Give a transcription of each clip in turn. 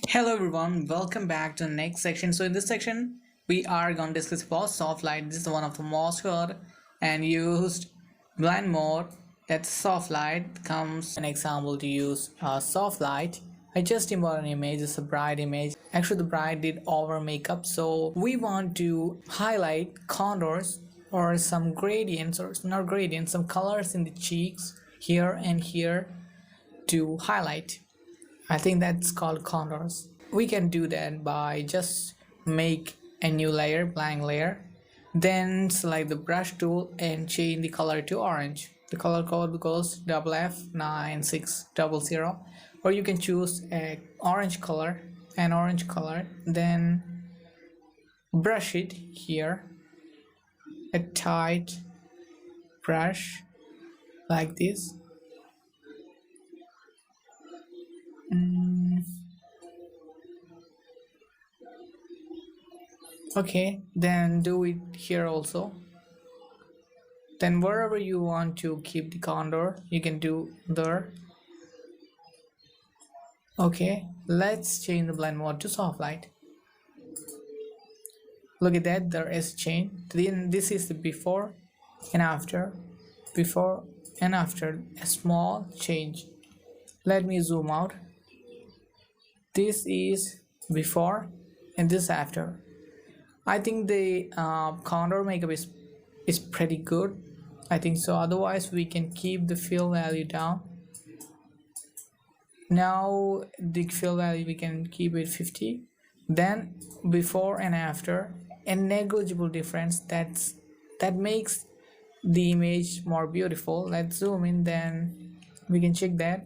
Hello everyone, welcome back to the next section. So in this section, we are going to discuss about soft light. This is one of the most heard and used blend mode. That's soft light. Comes an example to use soft light. I just imported an image. It's a bride image. Actually, the bride did over makeup, so we want to highlight contours or some gradients, or not gradients, some colors in the cheeks here and here to highlight. I think that's called contours. We can do that by just make a new layer, blank layer, then select the brush tool and change the color to orange. The color code goes FF9600, or you can choose an orange color, then brush it here, a tight brush like this. Okay, then do it here also. Then wherever you want to keep the contour, you can do there. Okay, let's change the blend mode to soft light. Look at that, there is a change. Then this is the before and after, a small change. Let me zoom out. This is before and this after. I think the contour makeup is pretty good. I think so. Otherwise, we can keep the fill value down. Now the fill value we can keep it 50. Then before and after, a negligible difference. That makes the image more beautiful. Let's zoom in. Then we can check that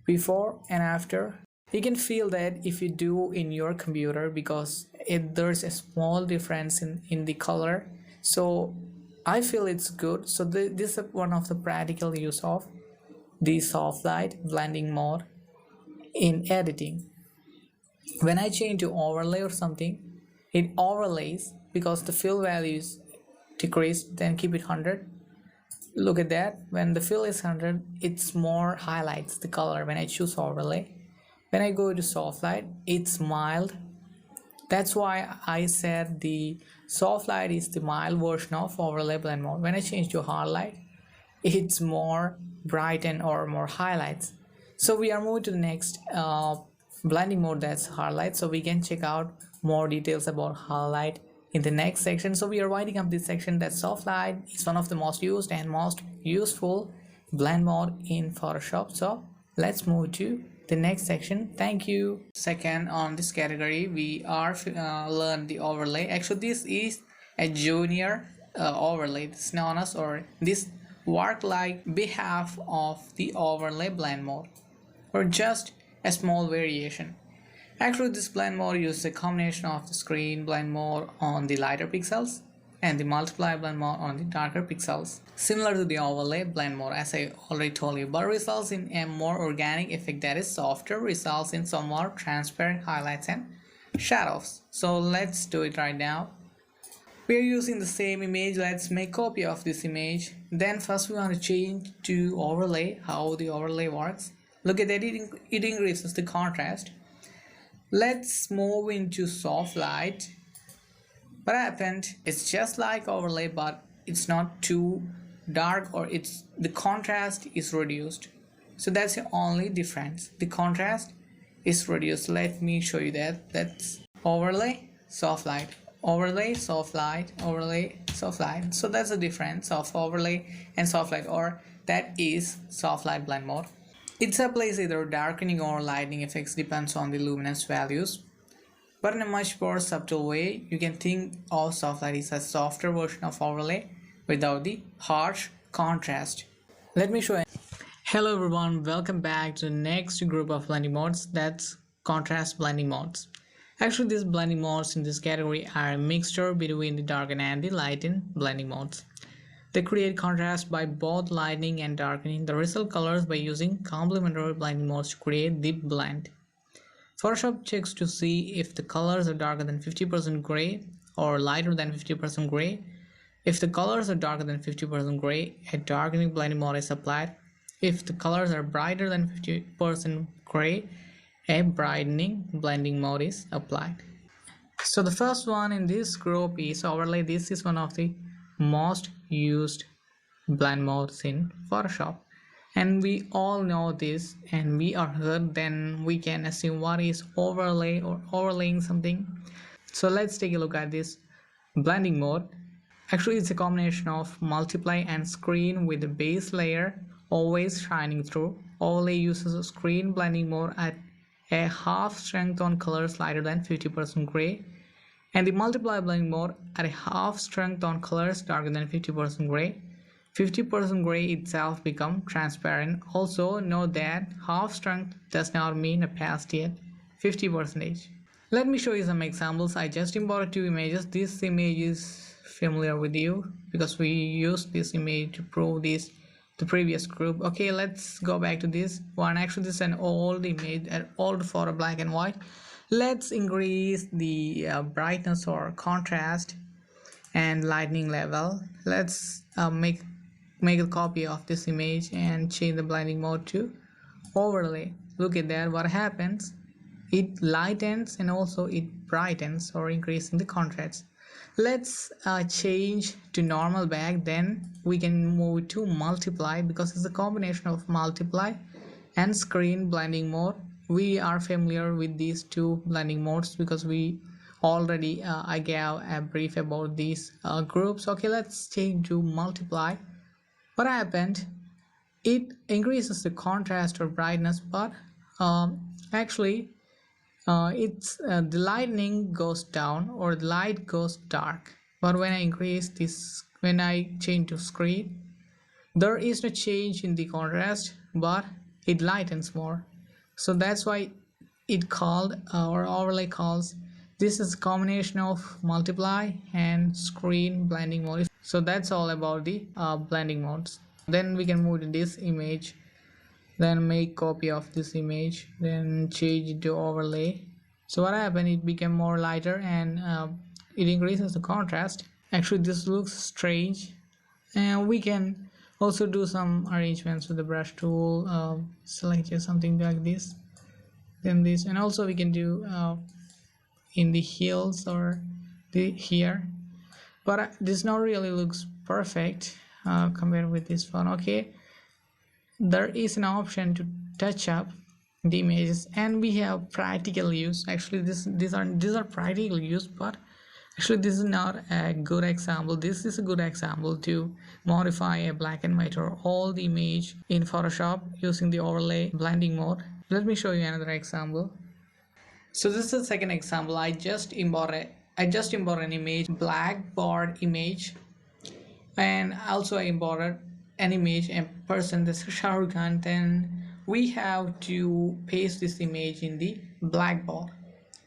before and after. You can feel that if you do in your computer, because there's a small difference in the color. So I feel it's good. So this is one of the practical use of the soft light blending mode in editing. When I change to overlay or something, it overlays because the fill value is decreased. Then keep it 100. Look at that. When the fill is 100, it's more highlights the color when I choose overlay. When I go to soft light, it's mild. That's why I said the soft light is the mild version of overlay blend mode. When I change to hard light, it's more brighten or more highlights. So we are moving to the next blending mode, that's hard light. So we can check out more details about hard light in the next section. So we are winding up this section that soft light is one of the most used and most useful blend mode in Photoshop. So let's move to the next section. Thank you. Second, on this category we are learn the overlay. Actually, this is a junior overlay. This known as, or this work like behalf of the overlay blend mode, or just a small variation. Actually, this blend mode uses a combination of the screen blend mode on the lighter pixels and the multiply blend mode on the darker pixels, similar to the overlay blend mode, as I already told you, but results in a more organic effect that is softer, results in some more transparent highlights and shadows. So let's do it right now. We are using the same image. Let's make copy of this image. Then first we want to change to overlay, how the overlay works. Look at that, it increases the contrast. Let's move into soft light. What happened, it's just like overlay, but it's not too dark, or the contrast is reduced. So that's the only difference, the contrast is reduced. Let me show you that. That's overlay, soft light, overlay, soft light, overlay, soft light. So that's the difference of overlay and soft light, or that is soft light blend mode. It applies either darkening or lightening effects, depends on the luminance values. But in a much more subtle way, you can think of soft light as a softer version of overlay without the harsh contrast. Let me show you. Hello everyone, welcome back to the next group of blending modes, that's contrast blending modes. Actually, these blending modes in this category are a mixture between the darken and the lighten blending modes. They create contrast by both lightening and darkening the result colors by using complementary blending modes to create the blend. Photoshop checks to see if the colors are darker than 50% gray or lighter than 50% gray. If the colors are darker than 50% gray, a darkening blending mode is applied. If the colors are brighter than 50% gray, a brightening blending mode is applied. So the first one in this group is overlay. This is one of the most used blend modes in Photoshop, and we all know this, and we are good, then we can assume what is overlay or overlaying something. So let's take a look at this blending mode. Actually, it's a combination of multiply and screen with the base layer always shining through. Overlay uses a screen blending mode at a half strength on colors lighter than 50% gray, and the multiply blending mode at a half strength on colors darker than 50% gray. 50% gray itself become transparent. Also note that half strength does not mean opacity at 50%. Let me show you some examples. I just imported two images. This image is familiar with you because we used this image to prove this the previous group. Okay, let's go back to this one. Actually, this is an old image, an old photo, black and white. Let's increase the brightness or contrast and lightning level. Let's make a copy of this image and change the blending mode to overlay. Look at that, what happens, it lightens and also it brightens or increasing the contrast. Let's change to normal back, then we can move to multiply because it's a combination of multiply and screen blending mode. We are familiar with these two blending modes because we already I gave a brief about these groups. Okay, let's change to multiply. What happened, it increases the contrast or brightness, but actually it's the lightning goes down or the light goes dark. But when I increase this, when I change to screen, there is no change in the contrast, but it lightens more. So that's why it called or overlay calls this is a combination of multiply and screen blending mode. So that's all about the blending modes. Then we can move to this image, then make copy of this image, then change it to overlay. So what happened, it became more lighter and it increases the contrast. Actually this looks strange, and we can also do some arrangements with the brush tool, select something like this, then this, and also we can do in the heels or the here, but this not really looks perfect compared with this one. Okay, there is an option to touch up the images, and we have practical use. Actually these are practical use, but actually this is not a good example. This is a good example to modify a black and white or all the image in Photoshop using the overlay blending mode. Let me show you another example. So this is the second example. I just imported an image, blackboard image, and also I imported an image, a person, this is Shah Rukh Khan. Then we have to paste this image in the blackboard.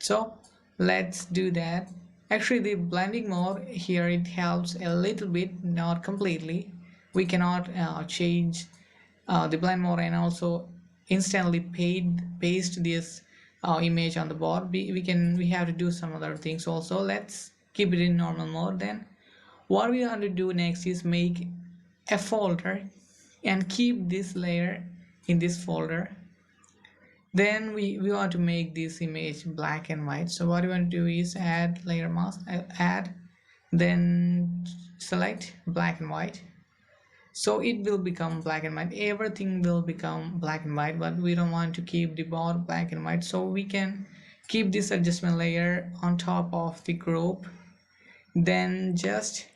So let's do that. Actually the blending mode here, it helps a little bit, not completely. We cannot change the blend mode and also instantly paste this image on the board. We have to do some other things also. Let's keep it in normal mode. Then what we want to do next is make a folder and keep this layer in this folder. Then we want to make this image black and white. So what we want to do is add layer mask, add, then select black and white. So it will become black and white, everything will become black and white, but we don't want to keep the board black and white. So we can keep this adjustment layer on top of the group, then just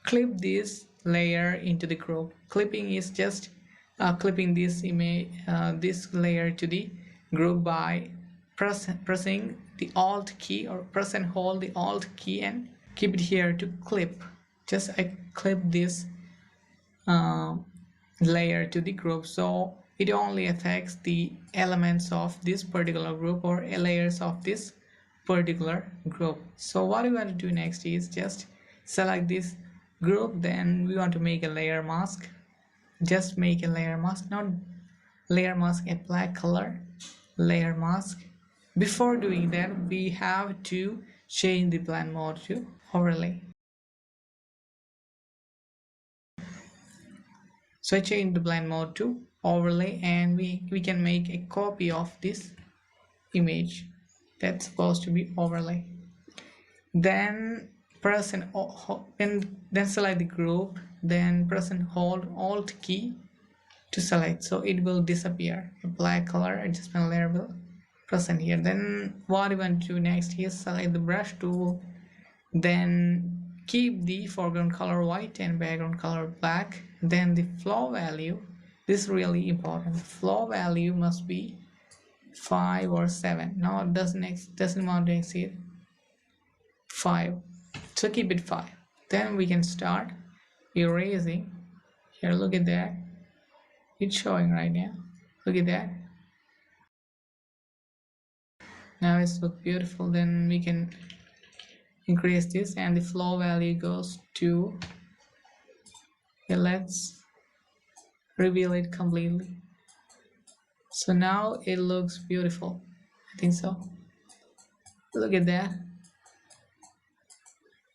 clip this layer into the group. Clipping is just clipping this image, this layer to the group by pressing the alt key, or press and hold the alt key and keep it here to clip. Just I clip this layer to the group, so it only affects the elements of this particular group or layers of this particular group. So what we want to do next is just select this group, then we want to make a layer mask. Just make a layer mask, not layer mask a black color, layer mask. Before doing that, we have to change the blend mode to overlay. So I change the blend mode to overlay, and we can make a copy of this image that's supposed to be overlay. Then press and then select the group, then press and hold Alt key to select, so it will disappear. Apply color adjustment layer will present here. Then what you want to do next is select the brush tool, then keep the foreground color white and background color black. Then the flow value, this is really important, the flow value must be 5 or 7. No, it doesn't want to exceed 5, so keep it 5. Then we can start erasing. Here, look at that, it's showing right now, look at that, now it's look beautiful. Then we can increase this and the flow value goes to, okay, let's reveal it completely. So now it looks beautiful, I think so, look at that.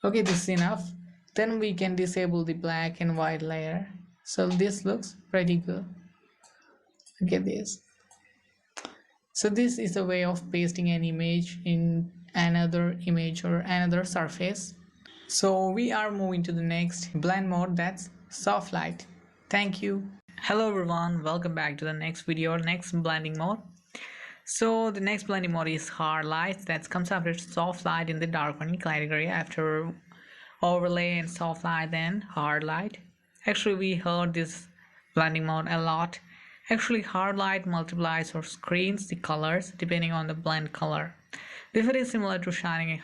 Okay, this is enough. Then we can disable the black and white layer, so this looks pretty good. Look at this. So this is a way of pasting an image in another image or another surface. So we are moving to the next blend mode, that's soft light. Thank you. Hello everyone, welcome back to the next video, next blending mode. So the next blending mode is hard light, that comes after soft light in the dark one category, after overlay and soft light, then hard light. Actually we heard this blending mode a lot. Actually hard light multiplies or screens the colors depending on the blend color. If it is similar to shining a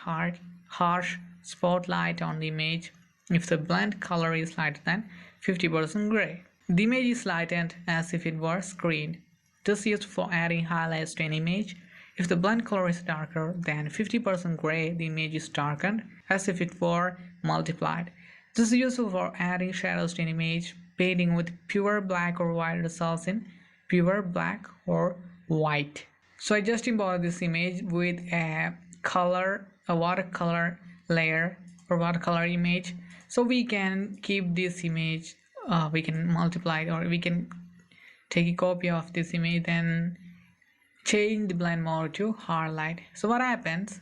harsh spotlight on the image if the blend color is lighter than 50% gray. The image is lightened as if it were screened. This is used for adding highlights to an image. If the blend color is darker than 50% gray, the image is darkened as if it were multiplied. This is useful for adding shadows to an image. Painting with pure black or white results in pure black or white. So I just imported this image with a watercolor layer or watercolor image. So we can keep this image, we can multiply it, or we can take a copy of this image and change the blend mode to hard light. So what happens?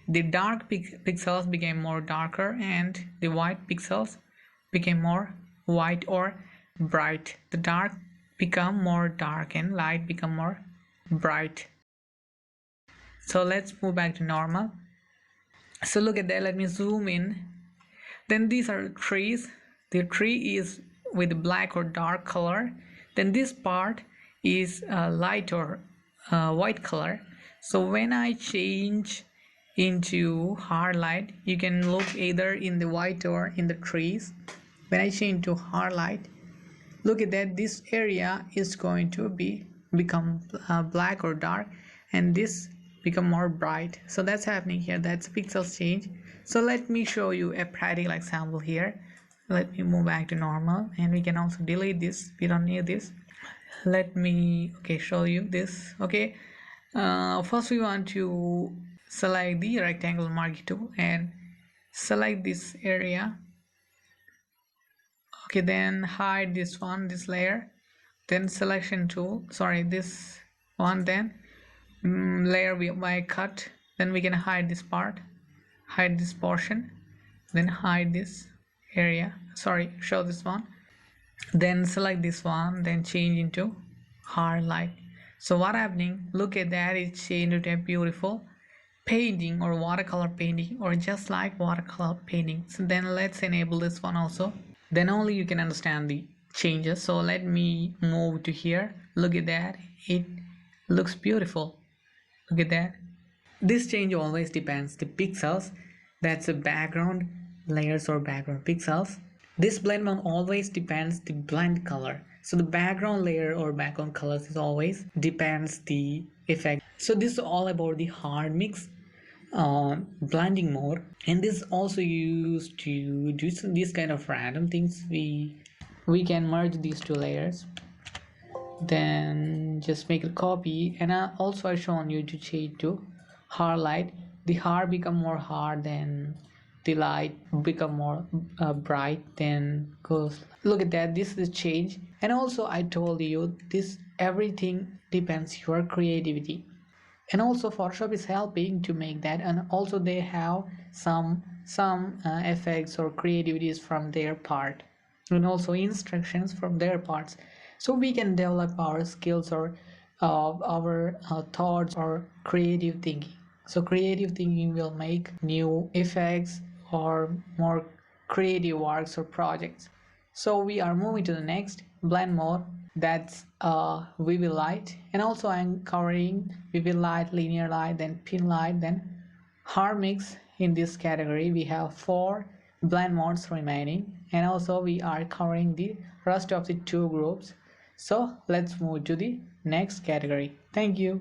The dark pixels became more darker and the white pixels became more white or bright. The dark become more dark and light become more bright. So let's move back to normal. So look at that, let me zoom in. Then these are trees. The tree is with black or dark color. Then this part is light or white color. So when I change into hard light, you can look either in the white or in the trees. When I change to hard light, look at that, this area is going to become black or dark and this become more bright. So that's happening here, that's pixels change. So let me show you a practical example here. Let me move back to normal and we can also delete this, we don't need this. Let me show you this. First we want to select the rectangle marquee tool and select this area. Then hide this layer, then selection tool, this one, then layer by cut, then we can hide this part, hide this portion, then hide this area, show this one, then select this one, then change into hard light. So what happening, look at that, it's changed into a beautiful painting or watercolor painting or just like watercolor painting. So then let's enable this one also, then only you can understand the changes. So let me move to here, look at that, it looks beautiful, look at that. This change always depends the pixels, that's the background layers or background pixels. This blend mode always depends the blend color, so the background layer or background colors is always depends the effect. So this is all about the hard mix blending mode, and this is also used to do these kind of random things. We can merge these two layers, then just make a copy, and also I shown you to change to hard light. The hard become more hard, then the light become more bright, then goes, look at that, this is the change. And also I told you this, everything depends your creativity. and also Photoshop is helping to make that, and also they have some effects or creativities from their part, and also instructions from their parts, so we can develop our skills or our thoughts or creative thinking. So creative thinking will make new effects or more creative works or projects. So we are moving to the next blend mode, that's vivid light, and also I'm covering vivid light, linear light, then pin light, then hard mix. In this category we have 4 blend modes remaining, and also we are covering the rest of the 2 groups. So let's move to the next category. Thank you.